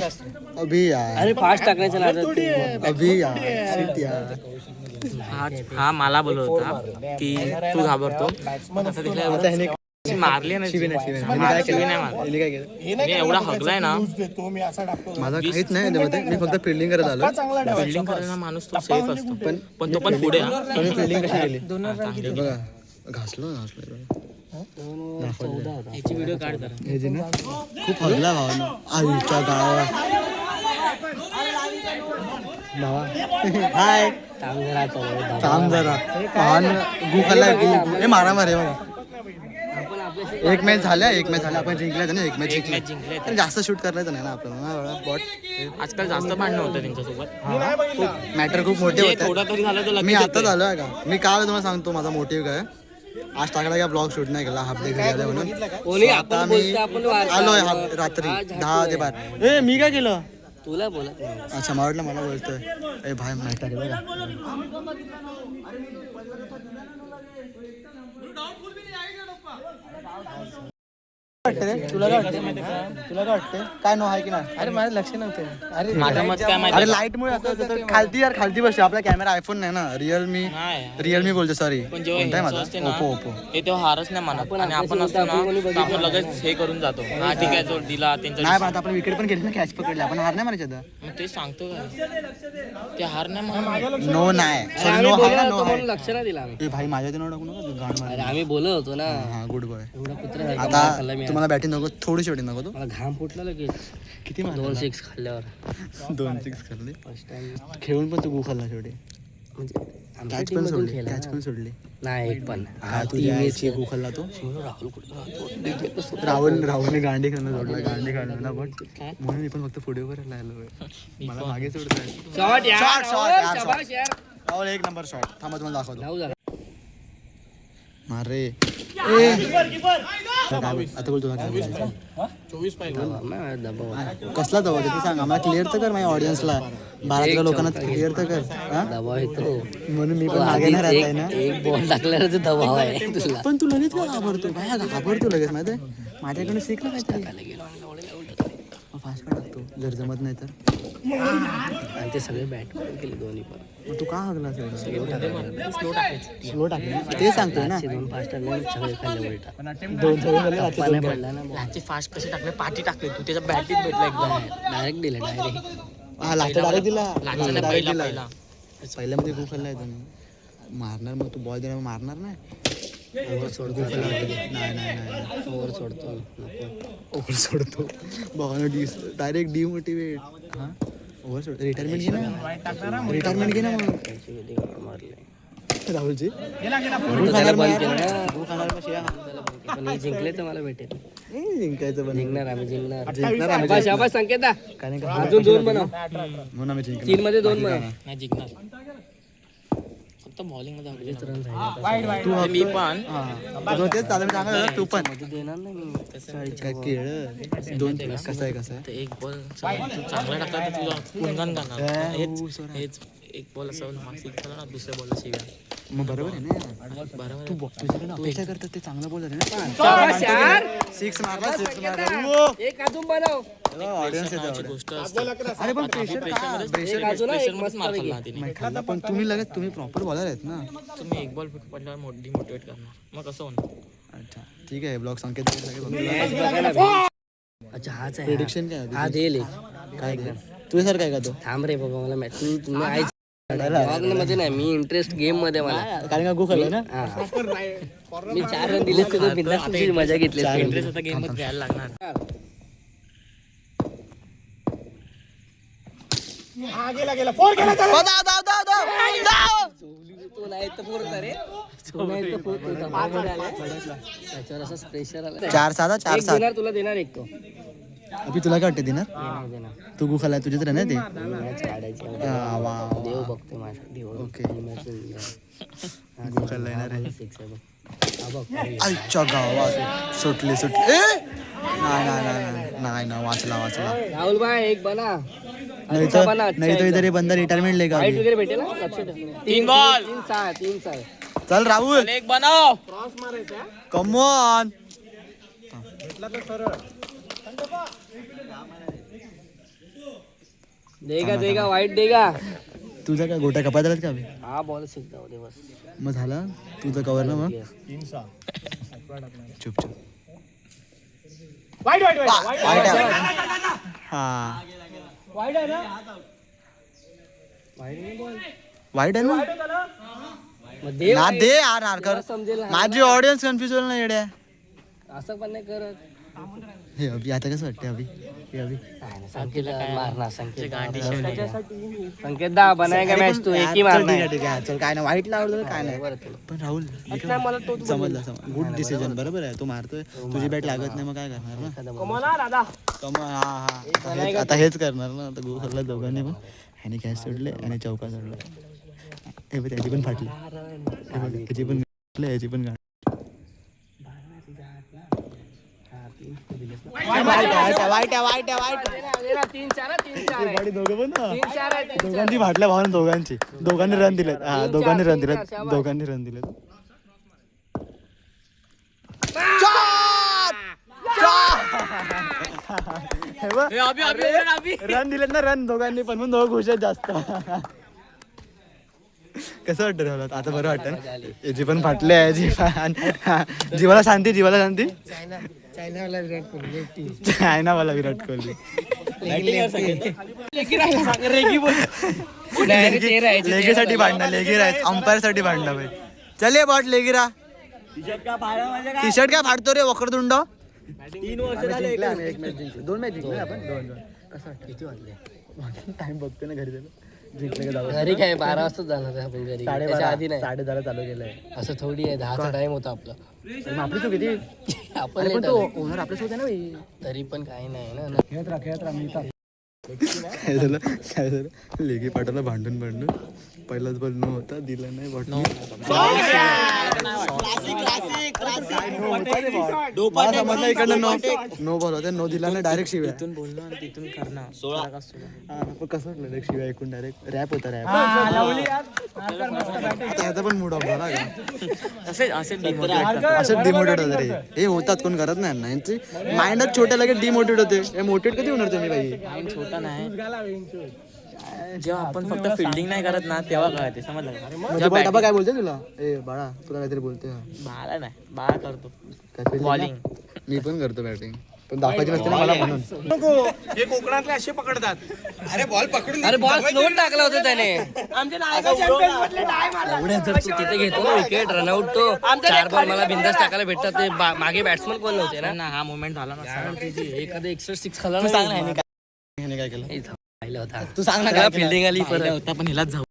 अभी यार, अरे फास्ट टाकण्याच्या नादात अभी यार, शिट यार. हा मला बोलत होता की तू घाबरतो आता ह्याने मारली ना शिवी नाही मी एवढा हगलाय ना माझा काहीच नाही त्यामध्ये. मी फक्त फिल्डिंग करत आलो. फिल्डिंग करायला माणूस तो सेफ असतो पण तो पण पुढे तुम्ही फिल्डिंग कशी केली बघा. घासलो याची व्हिडिओ काढ जरा. हे जे ना खूप हगला भावानं आईच्या गावात. हाय थांब जरा गु खाल्लाय गु. हे मारा मारे बघा. एक मॅच झाल्या आपण जिंकल्या ना. एक मॅच जिंकले. जास्त शूट करायचं नाही ना आपल्याला. बॉट आजकाल जास्त भांडणं होतं त्यांच्यासोबत. मॅटर खूप मोठे होते. थोडा तरी झालं तर मी आताच आलोय का. मी काय तुम्हाला सांगतो माझा मोटिव्ह काय. आज टाकला का ब्लॉग शूट नाही केला हाफ डे घरी आले म्हणून. आता मी आलोय रात्री 10 ते 12. मी काय केलं तुला बोला. अच्छा मला बोलतोय ए भाई मॅटर आहे बघा. तुला काय वाटते काय नो आहे की नाही. अरे माझं लक्ष नव्हतं. अरे माझं मत काय माहिती अरे लाईट मुळे असं होतं. खालती बसते. आपला कॅमेरा आयफोन नाही ना. रिअलमी बोलतो सॉरी. पण जेव्हा माझा असते ना ओप्पो हे तेव्हा हारच नाही म्हणत आणि आपण असतो ना तर आपण लगेच हे करून जातो. हा ठीक आहे जो दिला त्यांचा नाही पण आपण विकेट पण केली ना. कॅच पकडले आपण. हार नाही मारायचं आता. मग ते सांगतो काय ते हार नाही म्हणत. नो नाही सॉरी नो आहे ना. नो आहे. लक्ष नाही दिला आम्ही. ए भाई माझ्या दिन टाकू नका गाण मार. अरे आम्ही बोलत होतो ना. हा गुड बॉय. एवढा कुत्रा आता तुम्हाला बॅटिंग नको. थोडी शेवटी नको तू. मला घाम फुटला लगेच. किती 2 6 खाल्ल्यावर 2 6 खाल्ले. First time. खेळून पण तू गु खाल्ला शेवटी. म्हणजे आमच्या कॅच team पण मधून सोडली. खेळला कॅच ना. पण सोडली. नाही एक पण हा तुझ्या आईची गु खाल्ला तो. राहुल कुठे राहुलने गांडी खाणं सोडला. गांडी खाणं ना पण म्हणून मी पण फक्त पुढे वर राहिलो. मला मागे सोडत शॉट यार. शॉट शाबाश यार. राहुल एक नंबर शॉट. थांबा तुम्हाला दाखवतो. जाऊ जरा. मार रे. आता बोल तुला काय बोलायचं? दबाव कसला दबाव ते सांग आम्हाला. क्लिअर तर कर माझ्या ऑडियन्सला. भारतातल्या लोकांना क्लिअर तर कर. दबाव येतो. म्हणून मी पण मागे नाही राहत ना. एक बॉल टाकल्यावर दबाव आहे तुला. पण तू लगेच काय घाबरतो. काय घाबरतो लगेच माहिती आहे. माझ्याकडे शिकलं काहीतरी. फास्ट का टाकतो जर जमत नाही तर. आणि ते सगळे बॅट केले दोन्ही पण. मग तू का हगला स्लो टाकायचं. स्लो टाकले ते सांगतोय ना. 2 फास्ट टाकले सगळे खाल्ले उलटा. 2 झाले टप्पा नाही पडला ना. त्याचे फास्ट कसे टाकले पाठी टाकले तू त्याच्या बॅटीत भेटला एकदम. डायरेक्ट दिले डायरेक्ट. हा लास्ट डायरेक्ट दिला. लागचा पहिला पहिल्यामध्ये खूप खाल्लाय तुम्ही. मारणार मग तू बॉल देणार मारणार नाही. ओव्हर सोडतो. नाही ओव्हर सोडतो. ओव्हर सोडतो. भावानं डायरेक्ट डिमोटिवेट. हा ओव्हर सोडतो. रिटायरमेंट घे ना. रिटायरमेंट घे ना मग. मारले राहुलजी त्याला बंद केलं ना. पण हे जिंकले तर मला भेटेल. जिंकायचं पण जिंकणार आम्ही जिंकणार. जिंकणार शाबाश संकेता. काय नाही अजून 2 बनव. म्हणून आम्ही जिंकणार. 3 मध्ये 2 बनव. नाही जिंकणार फक्त बॉलिंग मध्ये रन झाले. तू मी पण तेच चालू मी सांगत तू पण देणार नाही मी. काय केळ 2 कसं आहे ते एक बॉल तू चांगला टाकला तर तुला गुणगान करणार. हेच एक बॉल असं मागसिक केला ना दुसऱ्या बॉलला शिव्या. मग बरोबर आहे ना. बरोबर तू तुझ्याकडे अपेक्षा करतात ते चांगलं बॉलर आहे ना. शाबाश यार. 6 मारला. एक अजून बनव. ऑडियन्स नावाची गोष्ट असते. अरे पण प्रेशर प्रेशरमध्येच मार खाल्ला तिने. खाल्ला पण तुम्ही लगेच तुम्ही प्रॉपर बॉलर आहेत ना. तुम्ही एक बॉल पडल्यावर डिमोटिवेट करणार मग कसं होणार. अच्छा ठीक आहे ब्लॉग संकेत अच्छा हाच आहे. प्रेडिक्शन काय हा देईल एक. काय तुझ्या सर काय का तो थांब रे बाबा मला मॅच तुम्ही आईच मध्ये नाही. मी इंटरेस्ट गेम मध्ये मला. कारण का गो खाल्ला ना. मी 4 रन दिले तर बिंदास तुझी मजा घेतली. इंटरेस्ट आता गेम मध्ये घ्यायला लागणार. तो नाही तर पोरता रे. तो नाही तर पोरतो. त्याच्यावर असं प्रेशर आला. 4-7 4-7 देणार तुला देणार एक तो. अभि तुला काय वाटते दिनार. देणार तू गो खाल्ला तुझ्याच रे ना ते. मॅच काढायची. देव बघते माझा. देव ओके. गो खाल्लाय ना रे. 6 आहे बघ. आईच्या गावात सुटली नाही ना वाचला राहुल भाई एक बना. नाही तो इधर ये बंदा रिटायरमेंट लेगा वाईट वगैरे भेटेल ना. लक्ष ठेव. 3 बॉल 3 6. चल राहुल एक बनाव. Come on. देगा वाईट देगा. तुझा काय गोट्या कपात आलात का अभि? हा बॉल जाऊ दे बस. मग झाला तुझं कवर ना मग चुप चुप वाईट हा वाईट आहे ना मग दे ना दे यार नारकर समजेल. माझी ऑडियन्स कन्फ्युज होईल ना येड्या. असं पण नाही करत. हे अभि आता कसं वाटतं अभि हे अभि संकेत मारणार संकेत दा बनाय का मॅच तू एकही मारणार. ठीक आहे चल काय नाही वाईट लावलं काय नाही पण राहुल समजलं गुड डिसिजन बरोबर आहे. तू मारतोय तुझी बॅट लागत नाही मग काय करणार ना कमा आता हेच करणार ना. आता गो खाल्ला दोघांनी पण ह्याने कॅच सोडले आणि चौका सोडला. हे बघ त्याची पण फाटली याची पण गाठली याची पण गाठ. दोघांची फाटल्या भावना दोघांनी रन दिलेत. हा दोघांनी रन दिलेत. रन दिलेत ना रन दोघांनी पण म्हणून दोघं खुश आहेत जास्त. कसं वाटतं राहुल आता बरं वाटतं ना. याची पण फाटले याची जीवाला शांती चायनावाला विराट कोहली लेगीसाठी भांडणं लेगी राहायचं अंपायर साठी भांडणं भाई. चल बॉट लेगिरा टी शर्ट काय फाडतो रे वक्रतुंड. 3 वर्ष झाले एक मॅच जिंकलो 2 मॅच जिंकलो आपण 2 कसं किती वाजले टाइम बघतो ना घरी जिंकले का घरी काय 12 वाजता जाणार आहे आपण घरी. त्याच्या आधी नाही 10:30 चालू केलंय. असं थोडी आहे 10चा टाइम होता आपला. आपली चूक किती आपण पण तो ओनर आपल्याच होता ना भाई. तरी पण काही नाही ना. खेळत राहा मी काय झालं लेगी पाटाला भांडून पहिलाच बॉल न होता दिला नाही बॉट समजला इकडनं नो बॉल होता नो दिला नाही डायरेक्ट शिव्या. तिथून बोललो आणि तिथून करणार 16 कसं डायरेक्ट शिव्या ऐकून डायरेक्ट रॅप होता रॅप. त्याचा पण मूड ऑफ झाला असे डिमोटिवेट होतं रे. हे होतात कोण करत नाही ना यांची माइंडच छोट्या लगेच डिमोटिवेट होते. हे मोटिवेट कधी होणार तुम्ही भाई. छोटा नाही जेव्हा आपण फक्त फिल्डिंग नाही करत ना तेव्हा कळते समजलं का. डबा काय बोलते तुला ए बाळा तुला काहीतरी बोलते. बाळा नाही बाळा करतो बॉलिंग मी पण करतो बॅटिंग पण दाखवायची नसते ना मला म्हणून. हे कोकणातले असे पकडतात. अरे बॉल पकडून अरे बॉल स्लो टाकला होता त्याने. जर तू तिथे घेतो ना विकेट रनआउट तो 4 बॉल मला बिंदास टाकायला भेटतात. ते मागे बॅट्समन कोण नव्हते ना. हा मोमेंट झाला ना एखादं एक्स्ट्रा 6 खाला ह्याने काय केलं पाहिलं होता. तू सांग ना काय फिल्डिंग आली परत. होता पण हिलाच जाऊ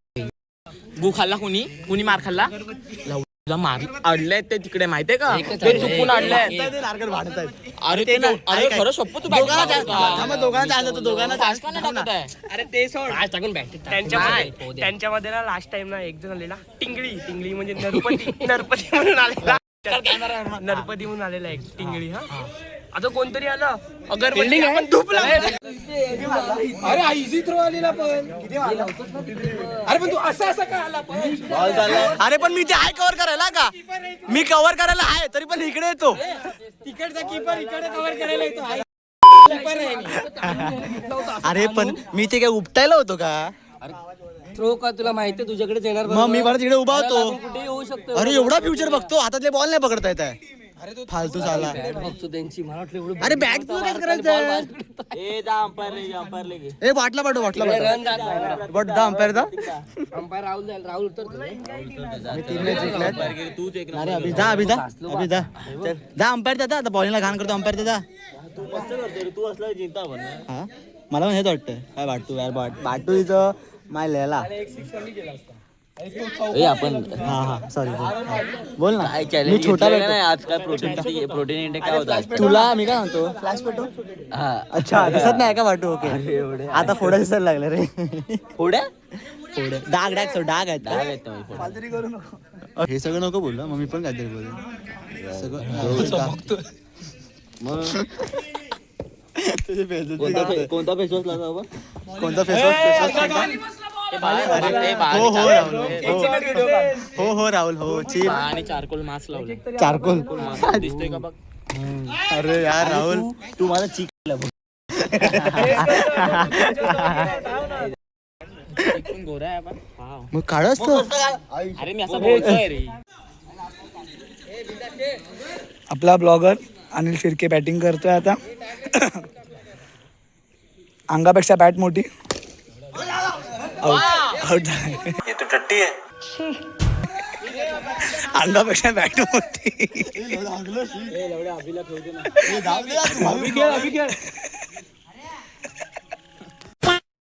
गु खाल्ला कुणी मार खाल्ला मार अडले ते तिकडे माहितीये का ते चुकून अडले. अरे ते अरे खरं सोप्प तू दोघांना अरे ते सोड त्यांच्यामध्ये ना लास्ट टाइम ना एक जण आलेला टिंगळी म्हणजे नरपती म्हणून आलेला नरपती म्हणून आलेला एक टिंगळी. हा आता कोणतरी आलं अगर आपण धुपला. अरे इझी थ्रो आलेला पण अरे पण तू असं काय आला पण. अरे पण मी ते आहे कव्हर करायला का मी कव्हर करायला आहे तरी पण इकडे येतो. तिकडचा कीपर इकडे कव्हर करायला येतो. अरे पण मी ते काय उपटायला होतो का. थ्रो का तुला माहिती तुझ्याकडे येणार. मग मी परत इकडे उभा होतो. कुठे येऊ शकतो. अरे एवढा फ्युचर बघतो हातातले बॉल नाही पकडता येत आहे. फालतू झाला. बघतो त्यांची मला वाटलं एवढं. अरे बॅट तुला काय करायचं ए बाटला पाठव बाटला रन बट दा अंपायर दा अंपायर राहुल उतरतो. अरे अभि जा अंपायर दादा आता बॉलिंगला घाण करतो अंपायर दादा. हा मला पण हेच वाटतं काय बाटू यार बाटू इथं माय लिहायला. आपण हा सॉरी बोल ना. मी छोटा आजकाल प्रोटीन इंटेक काय होता तुला मी काय म्हणतो फ्लॅश पेटो. अच्छा दिसत नाही का वाटू. ओके आता फोड्या दिसायला लागले रे. थोड्या डाग आहेत. हे सगळं नको बोल मग मी पण काहीतरी बोल सगळं. कोणता फेसवॉश लावता कोणता फेसवॉश. हो राहुल हो चीप आणि चारकोल मास्क लावलं. चारकोल दिसतोय का बघ. अरे यार राहुल तू मला चीक गोरा आहे आपण. मग काळ असतो. अरे मी असं बोलतोय रे. आपला ब्लॉगर अनिल शिर्के बॅटिंग करतोय आता. अंगापेक्षा बॅट मोठी. आउट अंगापेक्षा बॅट मोठी.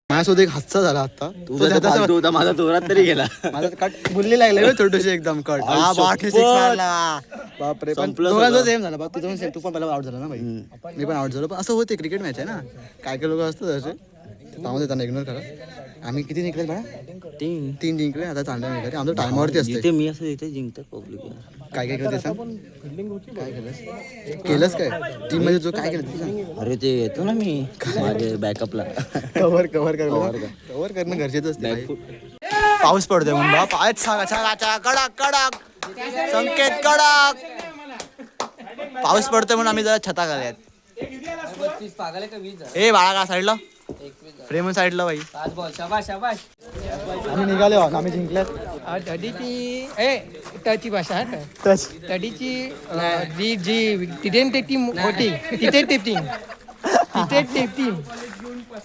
माझ्यासोबत एक हादसा झाला आता. माझा जोरात तरी गेला. माझा कट बुल्ली लागले छोटीशी एकदम कट. हा बाकी सिक्स मारला. बापरे. पण दोघांचं सेम झाला. तुझं पण सेम. तू पण पहिला आउट झाला ना भाई. मी पण आउट झालो. पण असं होते क्रिकेट मॅच आहे ना. काय काय लोक असतात असे पाहून त्यांना इग्नोर करा. आम्ही किती जिंकले बघा. 3 जिंकले. आता चांगलं नाही. आमचं टायमावरती असते. मी असं इथे जिंकतो पब्लिक. काय काय केलं ते सांग. काय केलंस काय टीम मध्ये जो काय केलं ते सांग. अरे ते येतो ना मी माझे बॅकअपला. कव्हर करणं गरजेचं असते. पाऊस पडतोय म्हणून पायच सांगा कडक कडक संकेत कडक. पाऊस पडतोय म्हणून आम्ही जरा छता घालूयात. ए बाळा का साईडला प्रेम साईडला बाई. आम्ही निघाले आहोत. आम्ही जिंकल्यात. टची भाषा टच टडीची जी तिथे टीम होती तिथे टीम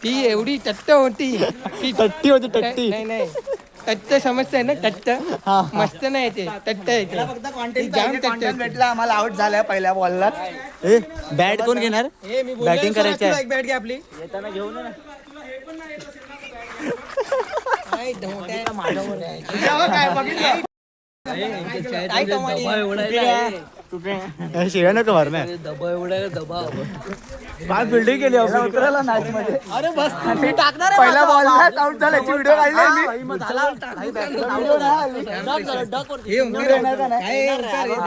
ती एवढी टट्ट होती की टट्टी होती टट्टी. नाही टट्ट समजतंय ना टट्ट. मस्त नाही ते टट्ट आहे ते. जाम टट्ट भेटला आम्हाला. आउट झालाय पहिल्या बॉलला. ए बॅट कोण घेणार. बॅटिंग करायची आहे. बॅट घ्या आपली. येताना घेऊन ना. शिव्या नको मारणार. काय फिल्डिंग केली उतरायला मॅच मध्ये. अरे बस मी टाकणार. पहिल्या बॉलला आउट झाल्याची व्हिडिओ काढली मी.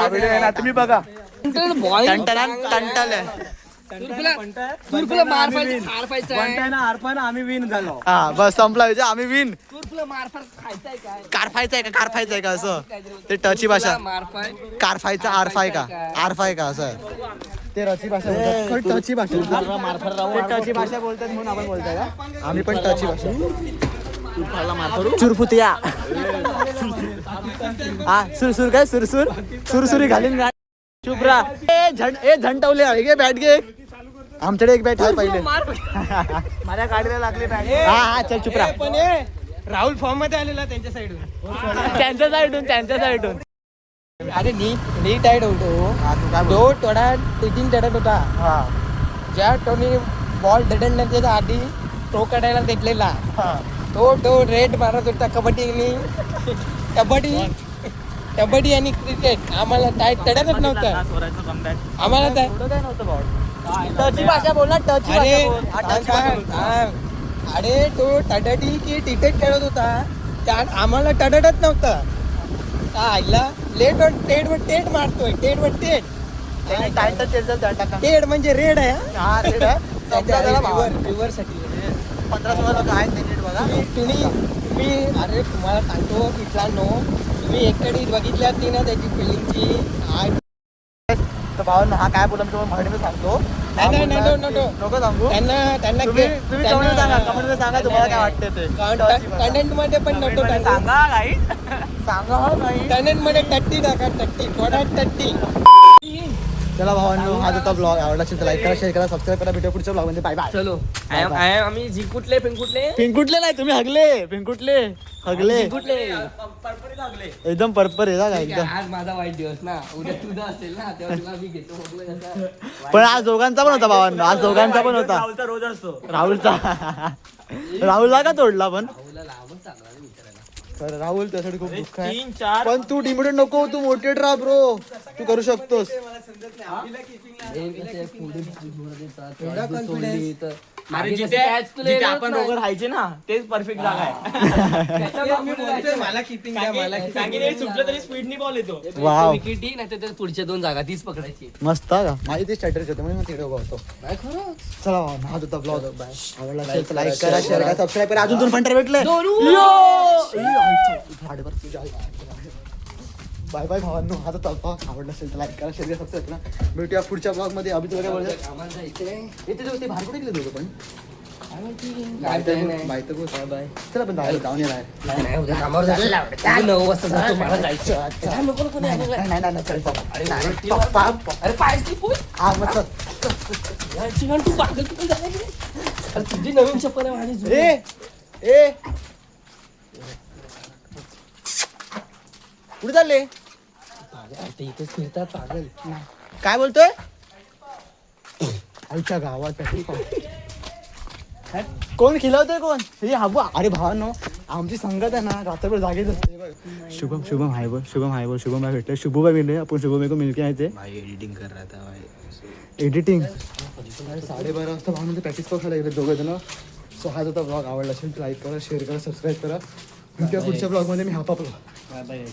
व्हिडिओ येणार तुम्ही बघा. आम्ही विन झालो. हा बस संपला विजय. आम्ही विन. कारफायचा आहे का असं. ते टची भाषा. कारफायचा आरफाय का असं. ते रची भाषा बोलतात. टची भाषा. ते टची भाषा बोलतात म्हणून आपण बोलतोय का. आम्ही पण टची भाषा. चुरफुतिया. हा सुरसुर काय सुरसुरी घालीन. चुप राहा. ए झंटवले घे बॅट घे. आमच्याकडे एक बॅट आहे पहिले. माझ्या गाडीला लागली बॅट. हा चल चुप राहा. पण राहुल फॉर्म मध्ये आलेला त्यांच्या साईडून. अरे नीट टाईट होतो तो. थोडा टिटिंग चढत होता. ज्या टोनी बॉल दडणला त्याच्या आधी तो काढायला घेतलेला. तो रेड मारत होता. कबड्डी आणि क्रिकेट आम्हाला तडतच नव्हतं. आम्हाला टची भाषा बोल ना. टची अरे तो टडटी की टिकेट खेळत होता. त्यात आम्हाला टडटच नव्हतं. आईला टेट मारतोय. टेड म्हणजे रेड आहे. रिव्हर साठी 15-16 लोक आहेत नीट बघा. तुम्ही अरे तुम्हाला सांगतो मित्रांनो. तुम्ही एकटी बघितल्यात ती ना त्याची फिलिंगची. तर भावांनो हा काय बोला मी तुम्हाला मराठीमध्ये सांगतो. नको सांगू. त्यांना तुम्ही कमेंट सांगा. तुम्हाला काय वाटतं ते. कंटेंट मध्ये पण नव्हतो. सांगा नाही. कंटेंट मध्ये टट्टी टाका. थोडा टट्टी. चला भावांनो हा जो ब्लॉग आवडला असेल तर लाईक करा, शेअर करा, सबस्क्राईब करा. भेटू पुढच्या ब्लॉग मध्ये. Bye bye. चलो आम्ही जिंकुटले पिंकुटले नाही तुम्ही हगले. पिंकुटले हगले एकदम परपर आहे का एकदम. आज माझा वाईट दिवस ना. उद्या तुझा असेल ना तेव्हा तुला मी घेतो. पण आज दोघांचा पण होता भावांनो. आज दोघांचा पण होता. रोज असतो. राहुलला का तोडला पण. तर राहुल त्यासाठी खूप दुःख आहे. 3-4 पण तू डिमोटेड नको. तू मोटिवेट राहा ब्रो. तू करू शकतोस. अरे जिथे आपण दोघं राहायचे ना तेच परफेक्ट जागा आहे. मला किपिंग कारण की ते सुटलं तरी स्पीडनी बॉल येतो. वाव विकेटी नाही तर पुढच्या 2 जागा तीच पकडायची. मस्त का. माझी ते स्ट्रॅटर्जी होते म्हणून मी तिकडे उभा होतो. चला भावांनो हा होता ब्लॉग. आवडला असेल तर लाईक करा, शेअर करा, सबस्क्राईब करा. अजून 2 फंटर भेटले. बाय बाय भावांनो. हा तर आवडला असेल तर लाईक करा, शेअर करा, सबस्क्राईब करा. भेटूया पुढच्या ब्लॉग मध्ये. अभि तुला काय बोलायचं. इथे बाहेर कुठे गेले दोघं पण. बाय. चला आपण बाहेर जाऊन ये बाहेर. नाही उद्या कामावर जायचं आवडत 9 वाजता जातो मला जायचं. नको नको नाही अरे पाय स्लिप होईल. याची गाण तू पागल कुठे झाला की? अरे तुझी नवीन चप्पल आहे माझी जुनी. ए कुठे चालले? ते इथेच फिरतात पागल. काय बोलतोय? आमच्या गावात कोण खिलवतोय कोण? हे हाबू. अरे भावांनो, आमची संगत आहे ना रात्रभर जागेच असते. शुभम हाय बोल. शुभम भाई भेटले. शुभू भाई मिले. आपण शुभम भाई को मिलके आए थे. भाई एडिटिंग कर रहा था भाई. एडिटिंग 12:30 वाजता भावून ते प्रॅक्टिस करायला गेले दोघं जण. सो हा जो ब्लॉग आवडला असेल लाईक करा, शेअर करा, सबस्क्राईब करा. पुढच्या ब्लॉगमध्ये मी हापापलो. Bye bye.